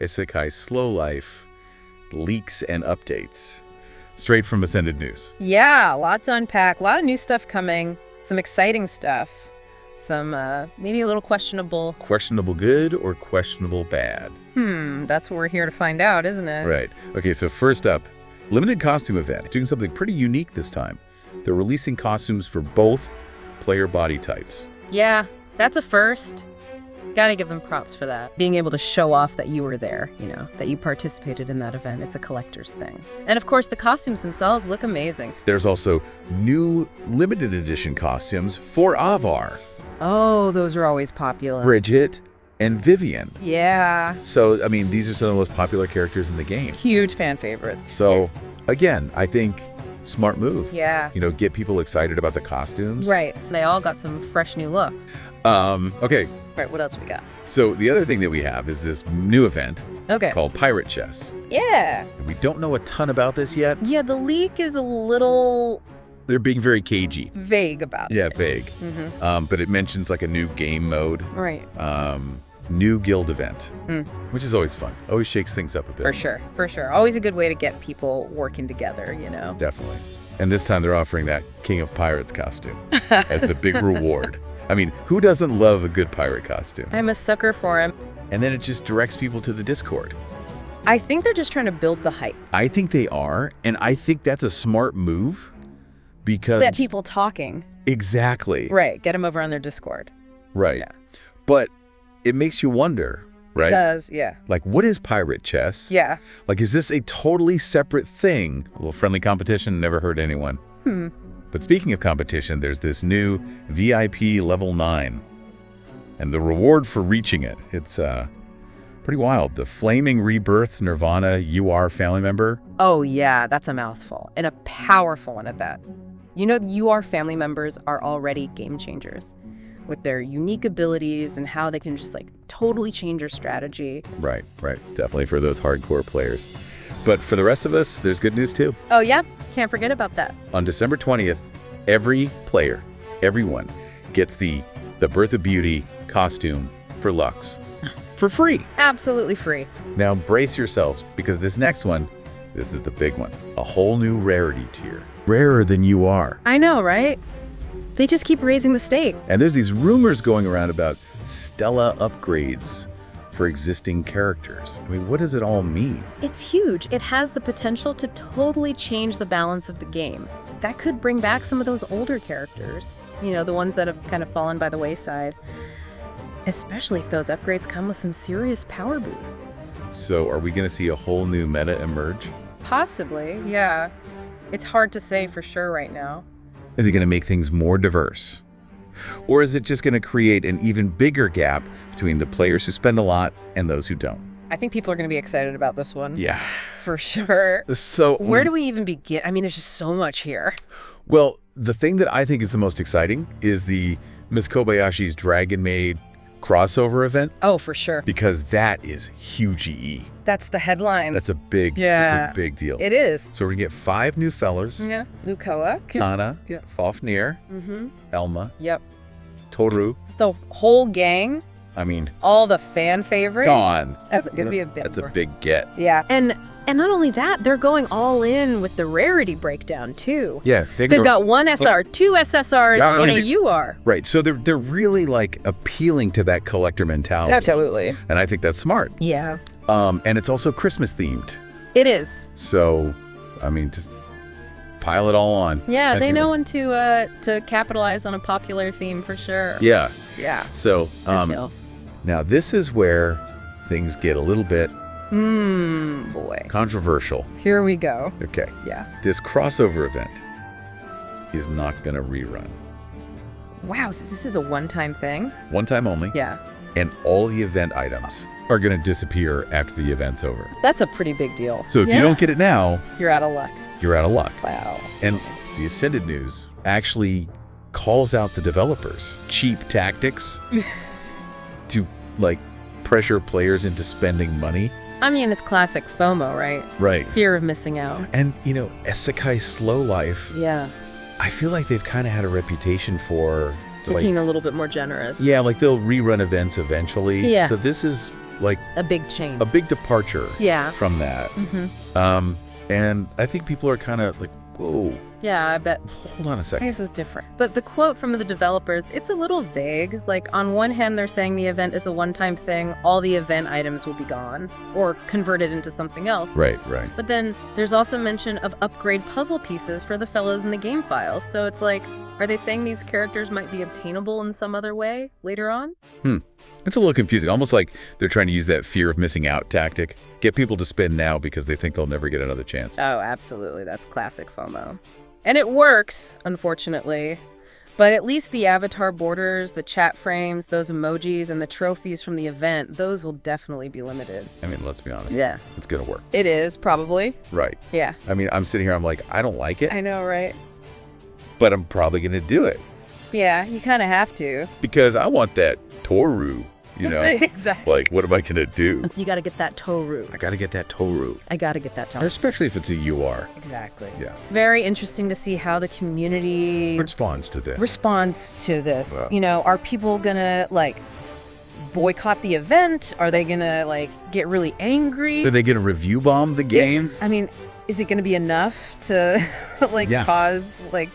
Isekai Slow Life leaks and updates. Straight from Ascended News. Yeah, a lot to unpack. A lot of new stuff coming. Some exciting stuff. Some, maybe a little questionable. Questionable good or questionable bad? That's what we're here to find out, isn't it? Right. Okay, so first up, limited costume event. Doing something pretty unique this time. They're releasing costumes for both player body types. Yeah, that's a first. Gotta give them props for that. Being able to show off that you were there, that you participated in that event. It's a collector's thing. And of course, the costumes themselves look amazing. There's also new limited edition costumes for Avar. Oh, those are always popular. Bridget and Vivian. Yeah. So, I mean, these are some of the most popular characters in the game. Huge fan favorites. So, again, I think smart move. Yeah. Get people excited about the costumes. Right. They all got some fresh new looks. Okay. Right, what else we got? So the other thing that we have is this new event called Pirate Chess. Yeah. We don't know a ton about this yet. Yeah, the leak is a little... They're being very cagey. Vague about it. Yeah, vague. But it mentions like a new game mode. Right. New guild event, which is always fun. Always shakes things up a bit. For sure, for sure. Always a good way to get people working together, Definitely. And this time they're offering that King of Pirates costume as the big reward. I mean, who doesn't love a good pirate costume? I'm a sucker for him. And then it just directs people to the Discord. I think they're just trying to build the hype. I think they are, and I think that's a smart move because... Get people talking. Exactly. Right, get them over on their Discord. Right. Yeah. But it makes you wonder, right? It does, yeah. Like, what is pirate chess? Yeah. Like, is this a totally separate thing? A little friendly competition, never hurt anyone. But speaking of competition, there's this new VIP level 9. And the reward for reaching it, it's pretty wild. The Flaming Rebirth Nirvana UR family member. Oh yeah, that's a mouthful. And a powerful one at that. UR family members are already game changers with their unique abilities and how they can just totally change your strategy. Right. Definitely for those hardcore players. But for the rest of us, there's good news too. Oh yeah, can't forget about that. On December 20th, every player, everyone, gets the Birth of Beauty costume for Lux. For free. Absolutely free. Now brace yourselves, because this next one, this is the big one. A whole new rarity tier. Rarer than you are. I know, right? They just keep raising the stake. And there's these rumors going around about Stella upgrades for existing characters. I mean, what does it all mean? It's huge. It has the potential to totally change the balance of the game. That could bring back some of those older characters, the ones that have kind of fallen by the wayside. Especially if those upgrades come with some serious power boosts. So are we going to see a whole new meta emerge? Possibly, yeah. It's hard to say for sure right now. Is it going to make things more diverse? Or is it just going to create an even bigger gap between the players who spend a lot and those who don't? I think people are going to be excited about this one. Yeah. For sure. So where do we even begin? I mean, there's just so much here. Well, the thing that I think is the most exciting is the Ms. Kobayashi's Dragon Maid crossover event. Oh, for sure. Because that is huge EE. That's the headline. That's a big, yeah. It's a big deal. It is. So we're going to get 5 new fellers. Yeah. Lukoa. Kana. Yeah. Fafnir. Elma. Yep. Toru. It's the whole gang. I mean, all the fan favorites. Gone. That's going to be a bit. That's a big get. Yeah. And not only that, they're going all in with the rarity breakdown too. Yeah. They've got 1 SR, 2 SSRs, and a UR. Right. So they're really appealing to that collector mentality. Absolutely. And I think that's smart. Yeah. And it's also Christmas themed. It is. So, I mean, just pile it all on. Yeah, they know when to capitalize on a popular theme for sure. Yeah. Yeah. So, now this is where things get a little bit boy. Controversial. Here we go. Okay. Yeah. This crossover event is not going to rerun. Wow, so this is a one-time thing? One time only. Yeah. And all the event items are going to disappear after the event's over. That's a pretty big deal. So if you don't get it now, you're out of luck. You're out of luck. Wow. And the Ascended News actually calls out the developers. Cheap tactics to pressure players into spending money. I mean, it's classic FOMO, right? Right. Fear of missing out. And, Isekai Slow Life. Yeah. I feel like they've kind of had a reputation for being a little bit more generous. Yeah, they'll rerun events eventually. Yeah. So this is like a big change. a big departure Yeah. from that. And I think people are kind of like, whoa, Yeah, I bet. hold on a I second. guess it's different. But the quote from the developers, it's a little vague. Like, on one hand, they're saying the event is a one-time thing. All the event items will be gone or converted into something else. Right. But then there's also mention of upgrade puzzle pieces for the fellows in the game files. So it's like, are they saying these characters might be obtainable in some other way later on? It's a little confusing, almost like they're trying to use that fear of missing out tactic. Get people to spend now because they think they'll never get another chance. Oh, absolutely. That's classic FOMO. And it works, unfortunately. But at least the avatar borders, the chat frames, those emojis, and the trophies from the event, those will definitely be limited. I mean, let's be honest. Yeah. It's going to work. It is, probably. Right. Yeah. I mean, I'm sitting here, I'm like, I don't like it, I know, right? but I'm probably going to do it Yeah, you kind of have to. because I want that Toru, you know? Exactly. Like, what am I going to do? You got to get that Toru. I got to get that Toru. I got to get that Toru. Especially if it's a UR. Exactly. Yeah. Very interesting to see how the community Responds to this. responds to this. Well. You know, are people gonna like boycott the event? Are they gonna like get really angry? Are they going to review bomb the game? I mean, is it gonna be enough to like Yeah. cause like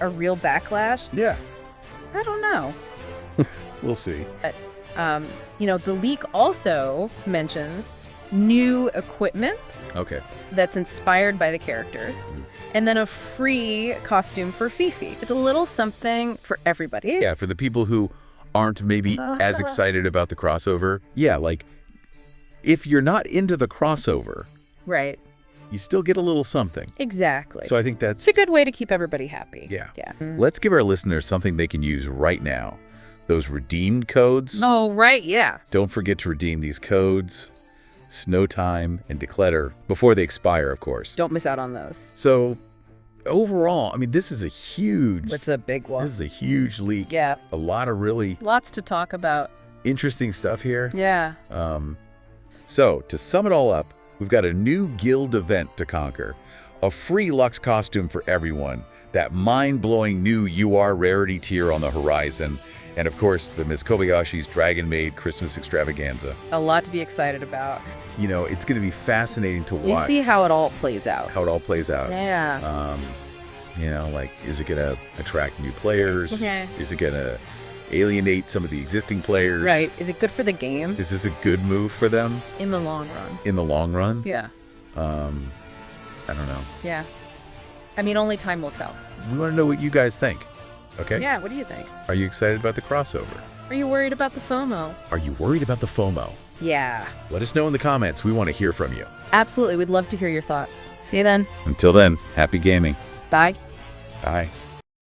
a real backlash? Yeah. I don't know. We'll see. You know, the leak also mentions new equipment Okay. that's inspired by the characters, and then a free costume for Fifi. It's a little something for everybody. Yeah, for the people who aren't maybe as excited about the crossover. Yeah, like, if you're not into the crossover, Right. you still get a little something. Exactly. So I think that's... It's a good way to keep everybody happy. Yeah. Yeah. Let's give our listeners something they can use right now. Those redeemed codes. Oh, right. Yeah. Don't forget to redeem these codes, Snow Time and Declutter, before they expire, of course. Don't miss out on those. So overall, I mean, this is a huge... It's a big one. This is a huge leak. Yeah. A lot of really Lots to talk about. interesting stuff here. Yeah. So, to sum it all up, we've got a new guild event to conquer, a free Lux costume for everyone, that mind-blowing new UR rarity tier on the horizon, and of course, the Ms. Kobayashi's Dragon Maid Christmas extravaganza. A lot to be excited about. You know, it's going to be fascinating to You watch see how it all plays out. how it all plays out. Yeah. You know, like, is it going to attract new players? Okay. Is it going to alienate some of the existing players? Right. Is it good for the game? Is this a good move for them In the long run. in the long run? Yeah. I don't know. Yeah. I mean, only time will tell. We want to know what you guys think. Okay? Yeah. What do you think? Are you excited about the crossover? Are you worried about the FOMO? Are you worried about the FOMO? Yeah. Let us know in the comments. We want to hear from you. Absolutely. We'd love to hear your thoughts. See you then. Until then, happy gaming. Bye. Bye.